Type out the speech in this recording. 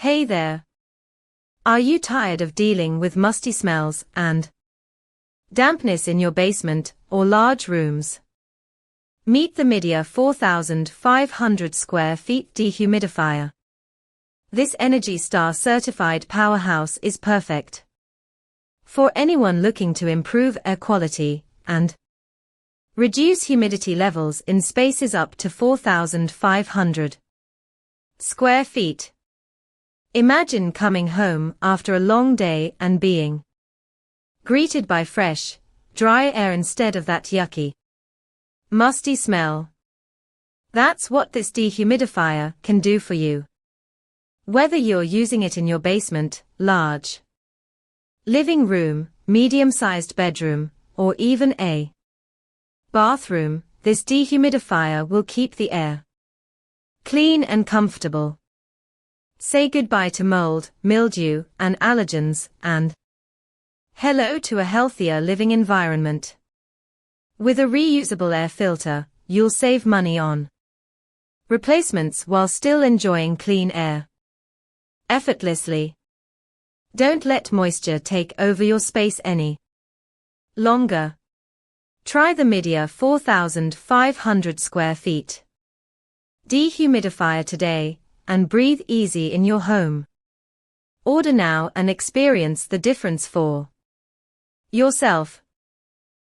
Hey there. Are you tired of dealing with musty smells and dampness in your basement or large rooms? Meet the Midea 4500 square feet dehumidifier. This Energy Star certified powerhouse is perfect for anyone looking to improve air quality and reduce humidity levels in spaces up to 4,500 square feet. Imagine coming home after a long day and being greeted by fresh, dry air instead of that yucky, musty smell. That's what this dehumidifier can do for you. Whether you're using it in your basement, large living room, medium-sized bedroom, or even a bathroom, this dehumidifier will keep the air clean and comfortable. Say goodbye to mold, mildew, and allergens, and hello to a healthier living environment. With a reusable air filter, you'll save money on replacements while still enjoying clean air effortlessly. Don't let moisture take over your space any longer. Try the Midea 4500 square feet dehumidifier today and breathe easy in your home. Order now and experience the difference for yourself.